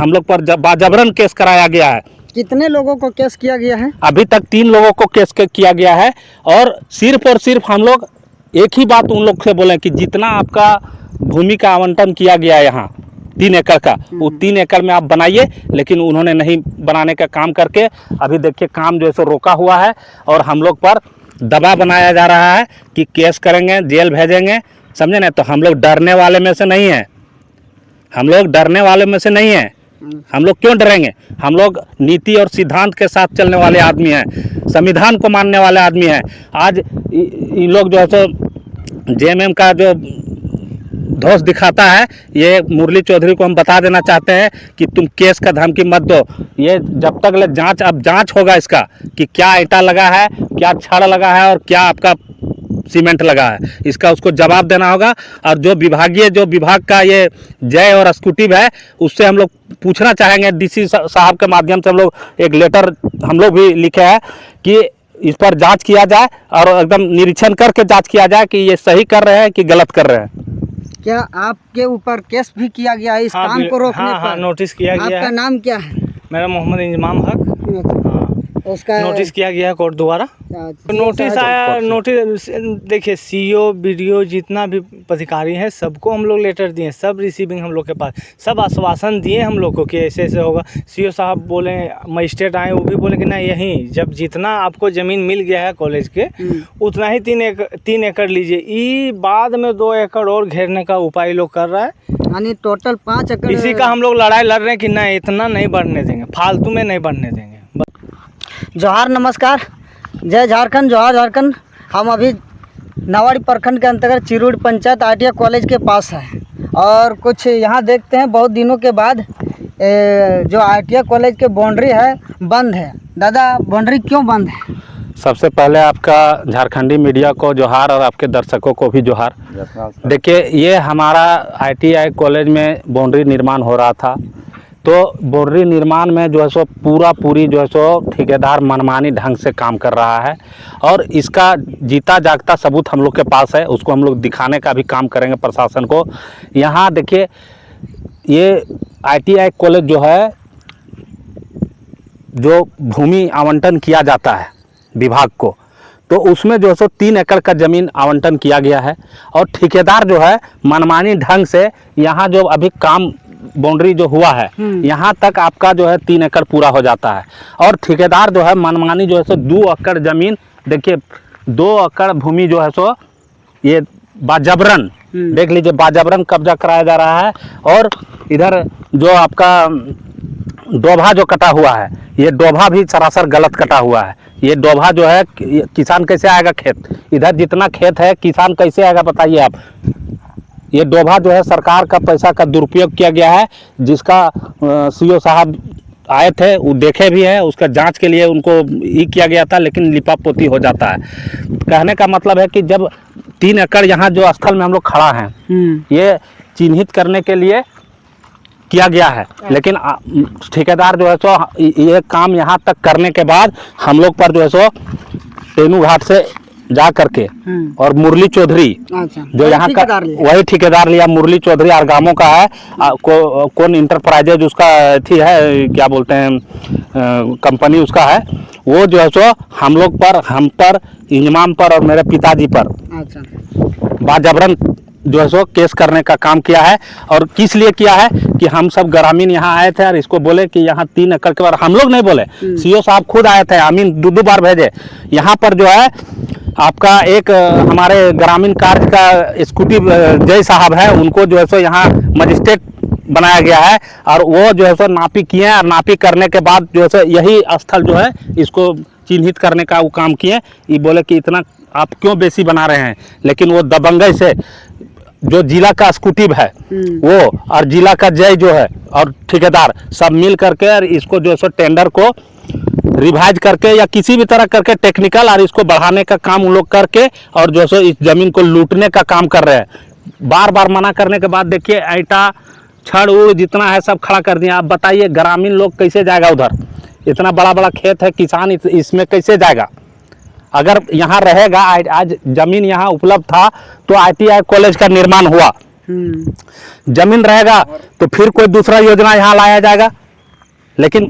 हम लोग पर बाजबरन केस कराया गया है। कितने लोगों को केस किया गया है? अभी तक 3 लोगों को केस किया गया है और सिर्फ हम लोग एक ही बात उन लोग से बोले कि जितना आपका भूमि का आवंटन किया गया है यहाँ 3 एकड़ का, वो 3 एकड़ में आप बनाइए, लेकिन उन्होंने नहीं बनाने का काम करके अभी देखिए काम जो है सो रोका हुआ है और हम लोग पर दबाव बनाया जा रहा है कि केस करेंगे, जेल भेजेंगे, समझे ना। तो हम लोग डरने वाले में से नहीं हैं, हम लोग डरने वाले में से नहीं हैं। हम लोग क्यों डरेंगे? हम लोग नीति और सिद्धांत के साथ चलने वाले आदमी हैं, संविधान को मानने वाले आदमी हैं। आज इन लोग जो है सो जेएमएम का जो धौंस दिखाता है, ये मुरली चौधरी को हम बता देना चाहते हैं कि तुम केस का धमकी मत दो। ये जब तक ले जांच होगा इसका कि क्या ईंटा लगा है, क्या छड़ लगा है और क्या आपका सीमेंट लगा है, इसका उसको जवाब देना होगा। और जो विभाग का ये जय और एक्जीक्यूटिव है, उससे हम लोग पूछना चाहेंगे, डीसी साहब के माध्यम से हम लोग एक लेटर हम लोग भी लिखे हैं कि इस पर जांच किया जाए और एकदम निरीक्षण करके जांच किया जाए कि ये सही कर रहे हैं कि गलत कर रहे हैं। क्या आपके ऊपर केस भी किया गया है इस काम को रोकने पर? हाँ, नोटिस किया गया है। आपका नाम क्या है? मेरा मोहम्मद इंजमाम हक। उसका नोटिस किया गया है कोर्ट द्वारा। नोटिस आया, नोटिस देखिए सीईओ बीडीओ जितना भी पदाधिकारी हैं सबको हम लोग लेटर दिए, सब रिसीविंग हम लोग के पास, सब आश्वासन दिए हम लोग को कि ऐसे ऐसे होगा। सीईओ साहब बोले, मजिस्ट्रेट आए, वो भी बोले कि नहीं, यहीं जब जितना आपको ज़मीन मिल गया है कॉलेज के उतना ही 3 एकड़ लीजिए। ये बाद में 2 एकड़ और घेरने का उपाय लोग कर रहा है, यानी टोटल 5 एकड़। इसी का हम लोग लड़ाई लड़ रहे हैं कि नहीं, इतना नहीं बढ़ने देंगे, फालतू में नहीं बढ़ने देंगे। जोहार, नमस्कार, जय झारखंड, जोहार झारखंड। हम अभी नावाड़ी प्रखंड के अंतर्गत चिरूड पंचायत आईटीआई कॉलेज के पास है और कुछ यहाँ देखते हैं बहुत दिनों के बाद जो आईटीआई कॉलेज के बाउंड्री है बंद है। दादा, बाउंड्री क्यों बंद है? सबसे पहले आपका झारखंडी मीडिया को जोहार और आपके दर्शकों को भी जोहार। देखिए, ये हमारा आईटीआई कॉलेज में बाउंड्री निर्माण हो रहा था, तो बाउंड्री निर्माण में जो है सो पूरी जो है सो ठेकेदार मनमानी ढंग से काम कर रहा है और इसका जीता जागता सबूत हम लोग के पास है, उसको हम लोग दिखाने का भी काम करेंगे प्रशासन को। यहाँ देखिए, ये आईटीआई कॉलेज जो है, जो भूमि आवंटन किया जाता है विभाग को, तो उसमें जो है सो 3 एकड़ का ज़मीन आवंटन किया गया है और ठेकेदार जो है मनमानी ढंग से यहाँ जो अभी काम बाउंड्री जो हुआ है यहाँ तक आपका जो है 3 एकड़ पूरा हो जाता है और ठेकेदार जो है मनमानी जो है सो 2 एकड़ ज़मीन, देखिए 2 एकड़ भूमि जो है सो ये बाजबरन, देख लीजिए, बाजबरन कब्जा कराया जा रहा है। और इधर जो आपका डोभा जो कटा हुआ है, ये डोभा भी सरासर गलत कटा हुआ है। ये डोभा जो है, किसान कैसे आएगा खेत? इधर जितना खेत है किसान कैसे आएगा बताइए आप? ये डोभा जो है सरकार का पैसा का दुरुपयोग किया गया है, जिसका सीईओ साहब आए थे, वो देखे भी हैं, उसका जांच के लिए उनको ये किया गया था, लेकिन लिपापोती हो जाता है। कहने का मतलब है कि जब 3 एकड़ यहाँ जो स्थल में हम लोग खड़ा हैं, ये चिन्हित करने के लिए किया गया है, लेकिन ठेकेदार जो है सो ये काम यहाँ तक करने के बाद हम लोग पर जो है सो तेनू घाट से जा करके और मुरली चौधरी जो यहाँ का वही ठेकेदार लिया, मुरली चौधरी आरगामो का है, कौन इंटरप्राइजेज उसका थी है, क्या बोलते हैं, कंपनी उसका है, वो जो है सो हम लोग पर, हम पर, इंजमाम पर और मेरे पिताजी पर बाजबरन जो है सो केस करने का काम किया है। और किस लिए किया है कि हम सब ग्रामीण यहाँ आए थे और इसको बोले कि यहाँ 3 एकड़ के बारे, हम लोग नहीं बोले, सीईओ साहब खुद आए थे, अमीन 2 बार भेजे। यहाँ पर जो है आपका एक हमारे ग्रामीण कार्य का एग्जीक्यूटिव जय साहब है, उनको जो है सो यहाँ मजिस्ट्रेट बनाया गया है और वो जो है सो नापी किए और नापी करने के बाद जो है सो यही स्थल जो है इसको चिन्हित करने का वो काम किए। ये बोले कि इतना आप क्यों बेसी बना रहे हैं, लेकिन वो दबंगई से जो जिला का एग्जीक्यूटिव है वो और जिला का जय जो है और ठेकेदार सब मिल करके और इसको जो है सो टेंडर को रिवाइज करके या किसी भी तरह करके टेक्निकल और इसको बढ़ाने का काम उन लोग करके और जो है सो इस ज़मीन को लूटने का काम कर रहे हैं। बार बार मना करने के बाद देखिए ईंटा छड़ उड़ जितना है सब खड़ा कर दिया। आप बताइए ग्रामीण लोग कैसे जाएगा उधर? इतना बड़ा बड़ा खेत है, किसान इसमें कैसे जाएगा? अगर यहाँ रहेगा, आज ज़मीन यहाँ उपलब्ध था तो आईटीआई कॉलेज का निर्माण हुआ, जमीन रहेगा तो फिर कोई दूसरा योजना यहाँ लाया जाएगा। लेकिन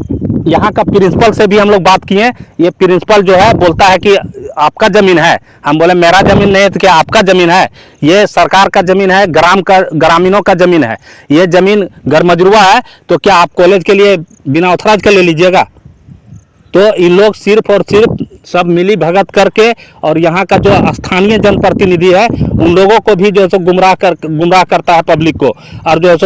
यहाँ का प्रिंसिपल से भी हम लोग बात किए, ये प्रिंसिपल जो है बोलता है कि आपका ज़मीन है। हम बोले मेरा ज़मीन नहीं है तो क्या आपका ज़मीन है? ये सरकार का ज़मीन है, ग्रामीणों का ज़मीन है। ये ज़मीन गरमजरुआ है तो क्या आप कॉलेज के लिए बिना ऑथराइज के ले लीजिएगा? तो इन लोग सिर्फ और सिर्फ सब मिली भगत करके और यहाँ का जो स्थानीय जनप्रतिनिधि है उन लोगों को भी जो है सो गुमराह करता है पब्लिक को, और जो है सो